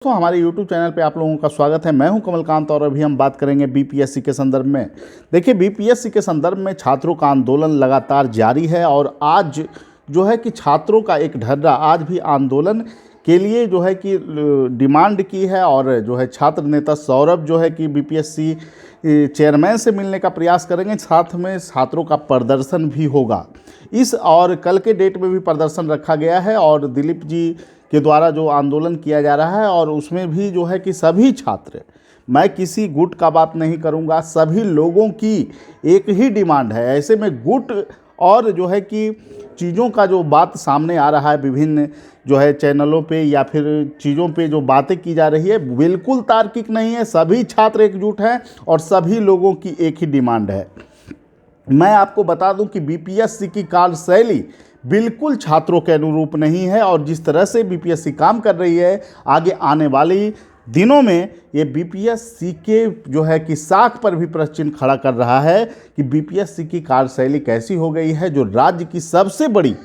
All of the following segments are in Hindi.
तो हमारे YouTube चैनल पे आप लोगों का स्वागत है। मैं हूं कमलकांत और अभी हम बात करेंगे बीपीएससी के संदर्भ में। देखिए, बीपीएससी के संदर्भ में छात्रों का आंदोलन लगातार जारी है और आज जो है कि छात्रों का एक ढर्रा आज भी आंदोलन के लिए जो है कि डिमांड की है और जो है छात्र नेता सौरभ जो है कि बीपीएससी चेयरमैन से मिलने का प्रयास करेंगे। साथ में छात्रों का प्रदर्शन भी होगा। इस और कल के डेट में भी प्रदर्शन रखा गया है और दिलीप जी के द्वारा जो आंदोलन किया जा रहा है और उसमें भी जो है कि सभी छात्र, मैं किसी गुट का बात नहीं करूंगा, सभी लोगों की एक ही डिमांड है। ऐसे में गुट और जो है कि चीज़ों का जो बात सामने आ रहा है विभिन्न जो है चैनलों पे या फिर चीज़ों पे जो बातें की जा रही है बिल्कुल तार्किक नहीं है। सभी छात्र एकजुट हैं और सभी लोगों की एक ही डिमांड है। मैं आपको बता दूं कि बीपीएससी की कार्यशैली बिल्कुल छात्रों के अनुरूप नहीं है और जिस तरह से बीपीएससी काम कर रही है, आगे आने वाली दिनों में ये बीपीएससी के जो है कि साख पर भी प्रश्न चिन्ह खड़ा कर रहा है कि बीपीएससी की कार्यशैली कैसी हो गई है। जो राज्य की सबसे बड़ी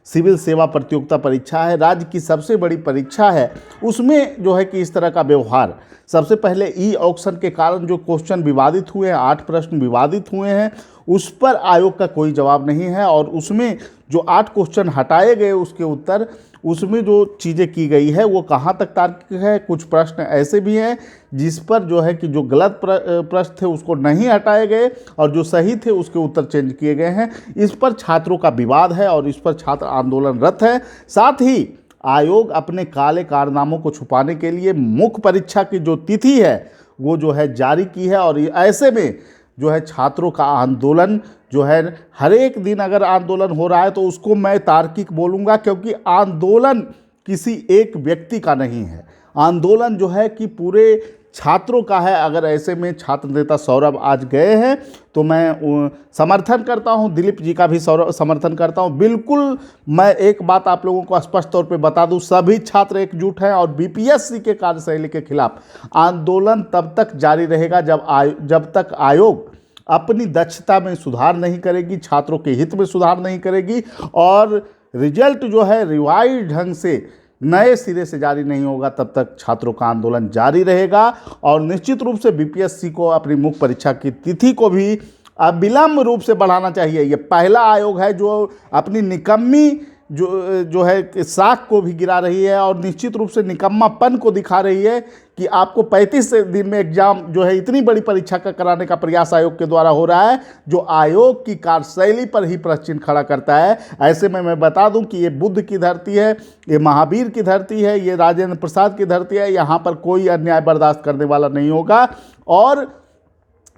सिविल सेवा प्रतियोगिता परीक्षा है, राज्य की सबसे बड़ी परीक्षा है, उसमें जो है कि इस तरह का व्यवहार। सबसे पहले ई ऑक्शन के कारण जो क्वेश्चन विवादित हुए हैं, 8 प्रश्न विवादित हुए हैं, उस पर आयोग का कोई जवाब नहीं है और उसमें जो 8 क्वेश्चन हटाए गए उसके उत्तर, उसमें जो चीज़ें की गई है वो कहाँ तक तार्किक है। कुछ प्रश्न ऐसे भी हैं जिस पर जो है कि जो गलत प्रश्न थे उसको नहीं हटाए गए और जो सही थे उसके उत्तर चेंज किए गए हैं। इस पर छात्रों का विवाद है और इस पर छात्र आंदोलनरत है। साथ ही आयोग अपने काले कारनामों को छुपाने के लिए मुख्य परीक्षा की जो तिथि है वो जो है जारी की है और ऐसे में जो है छात्रों का आंदोलन जो है हर एक दिन अगर आंदोलन हो रहा है तो उसको मैं तार्किक बोलूँगा, क्योंकि आंदोलन किसी एक व्यक्ति का नहीं है, आंदोलन जो है कि पूरे छात्रों का है। अगर ऐसे में छात्र नेता सौरभ आज गए हैं तो मैं समर्थन करता हूं, दिलीप जी का भी समर्थन करता हूं। बिल्कुल मैं एक बात आप लोगों को स्पष्ट तौर पे बता दूं, सभी छात्र एकजुट हैं और बीपीएससी के कार्यशैली के खिलाफ आंदोलन तब तक जारी रहेगा जब तक आयोग अपनी दक्षता में सुधार नहीं करेगी, छात्रों के हित में सुधार नहीं करेगी और रिजल्ट जो है रिवाइज ढंग से नए सिरे से जारी नहीं होगा, तब तक छात्रों का आंदोलन जारी रहेगा। और निश्चित रूप से बीपीएससी को अपनी मुख्य परीक्षा की तिथि को भी अविलंब रूप से बढ़ाना चाहिए। ये पहला आयोग है जो अपनी निकम्मी जो है साख को भी गिरा रही है और निश्चित रूप से निकम्मापन को दिखा रही है कि आपको 35 दिन में एग्जाम जो है इतनी बड़ी परीक्षा का कराने का प्रयास आयोग के द्वारा हो रहा है, जो आयोग की कार्यशैली पर ही प्रश्न चिन्ह खड़ा करता है। ऐसे में मैं बता दूं कि ये बुद्ध की धरती है, ये महावीर की धरती है, ये राजेंद्र प्रसाद की धरती है। यहाँ पर कोई अन्याय बर्दाश्त करने वाला नहीं होगा और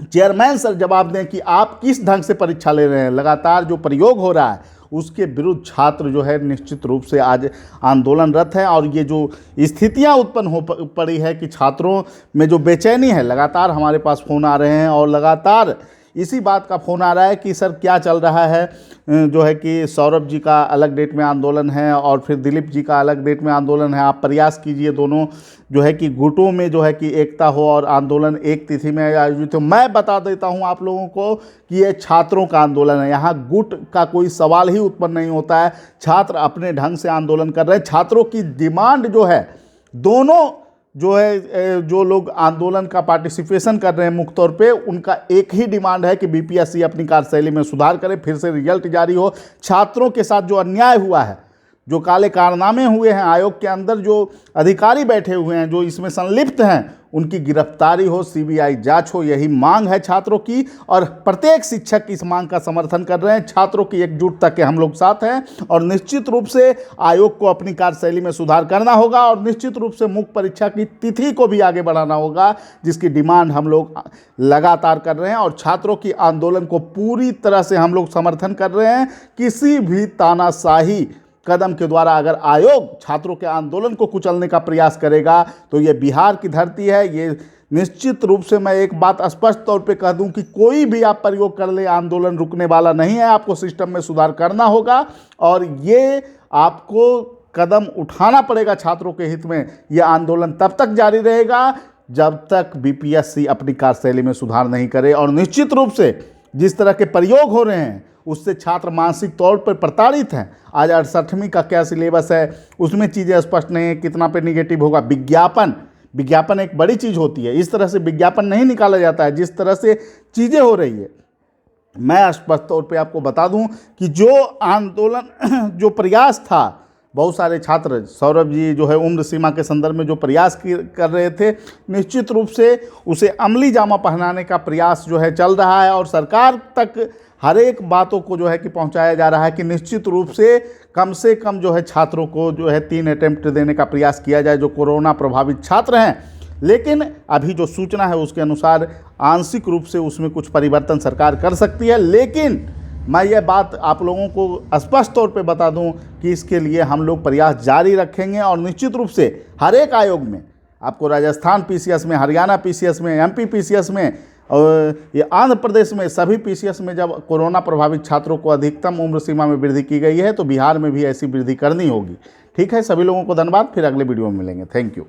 चेयरमैन सर जवाब दें कि आप किस ढंग से परीक्षा ले रहे हैं। लगातार जो प्रयोग हो रहा है उसके विरुद्ध छात्र जो है निश्चित रूप से आज आंदोलनरत है और ये जो स्थितियां उत्पन्न हो पड़ी है कि छात्रों में जो बेचैनी है, लगातार हमारे पास फ़ोन आ रहे हैं और लगातार इसी बात का फ़ोन आ रहा है कि सर क्या चल रहा है, जो है कि सौरभ जी का अलग डेट में आंदोलन है और फिर दिलीप जी का अलग डेट में आंदोलन है। आप प्रयास कीजिए दोनों जो है कि गुटों में जो है कि एकता हो और आंदोलन एक तिथि में आयोजित हो। मैं बता देता हूं आप लोगों को कि ये छात्रों का आंदोलन है, यहाँ गुट का कोई सवाल ही उत्पन्न नहीं होता है। छात्र अपने ढंग से आंदोलन कर रहे हैं। छात्रों की डिमांड जो है, दोनों जो है जो लोग आंदोलन का पार्टिसिपेशन कर रहे हैं मुख्य तौर पे, उनका एक ही डिमांड है कि बीपीएससी अपनी कार्यशैली में सुधार करे, फिर से रिजल्ट जारी हो। छात्रों के साथ जो अन्याय हुआ है, जो काले कारनामे हुए हैं, आयोग के अंदर जो अधिकारी बैठे हुए हैं जो इसमें संलिप्त हैं, उनकी गिरफ्तारी हो, सीबीआई जांच हो, यही मांग है छात्रों की और प्रत्येक शिक्षक इस मांग का समर्थन कर रहे हैं। छात्रों की एकजुटता के हम लोग साथ हैं और निश्चित रूप से आयोग को अपनी कार्यशैली में सुधार करना होगा और निश्चित रूप से मुख्य परीक्षा की तिथि को भी आगे बढ़ाना होगा, जिसकी डिमांड हम लोग लगातार कर रहे हैं और छात्रों की आंदोलन को पूरी तरह से हम लोग समर्थन कर रहे हैं। किसी भी तानाशाही कदम के द्वारा अगर आयोग छात्रों के आंदोलन को कुचलने का प्रयास करेगा तो ये बिहार की धरती है। ये निश्चित रूप से मैं एक बात स्पष्ट तौर पे कह दूं कि कोई भी आप प्रयोग कर ले, आंदोलन रुकने वाला नहीं है। आपको सिस्टम में सुधार करना होगा और ये आपको कदम उठाना पड़ेगा छात्रों के हित में। ये आंदोलन तब तक जारी रहेगा जब तक बीपीएससी अपनी कार्यशैली में सुधार नहीं करे और निश्चित रूप से जिस तरह के प्रयोग हो रहे हैं उससे छात्र मानसिक तौर पर प्रताड़ित हैं। आज 68वीं का क्या सिलेबस है उसमें चीज़ें स्पष्ट नहीं है, कितना पे निगेटिव होगा। विज्ञापन विज्ञापन एक बड़ी चीज़ होती है, इस तरह से विज्ञापन नहीं निकाला जाता है जिस तरह से चीज़ें हो रही है। मैं स्पष्ट तौर पे आपको बता दूं कि जो आंदोलन जो प्रयास था, बहुत सारे छात्र, सौरभ जी जो है उम्र सीमा के संदर्भ में जो प्रयास कर रहे थे, निश्चित रूप से उसे अमली जामा पहनाने का प्रयास जो है चल रहा है और सरकार तक हर एक बातों को जो है कि पहुंचाया जा रहा है कि निश्चित रूप से कम जो है छात्रों को जो है 3 अटेम्प्ट देने का प्रयास किया जाए जो कोरोना प्रभावित छात्र हैं। लेकिन अभी जो सूचना है उसके अनुसार आंशिक रूप से उसमें कुछ परिवर्तन सरकार कर सकती है। लेकिन मैं ये बात आप लोगों को स्पष्ट तौर पे बता दूं कि इसके लिए हम लोग प्रयास जारी रखेंगे और निश्चित रूप से हर एक आयोग में आपको राजस्थान पीसीएस में, हरियाणा पीसीएस में, एमपी पीसीएस में और ये आंध्र प्रदेश में सभी पीसीएस में जब कोरोना प्रभावित छात्रों को अधिकतम उम्र सीमा में वृद्धि की गई है तो बिहार में भी ऐसी वृद्धि करनी होगी। ठीक है, सभी लोगों को धन्यवाद। फिर अगले वीडियो में मिलेंगे। Thank you.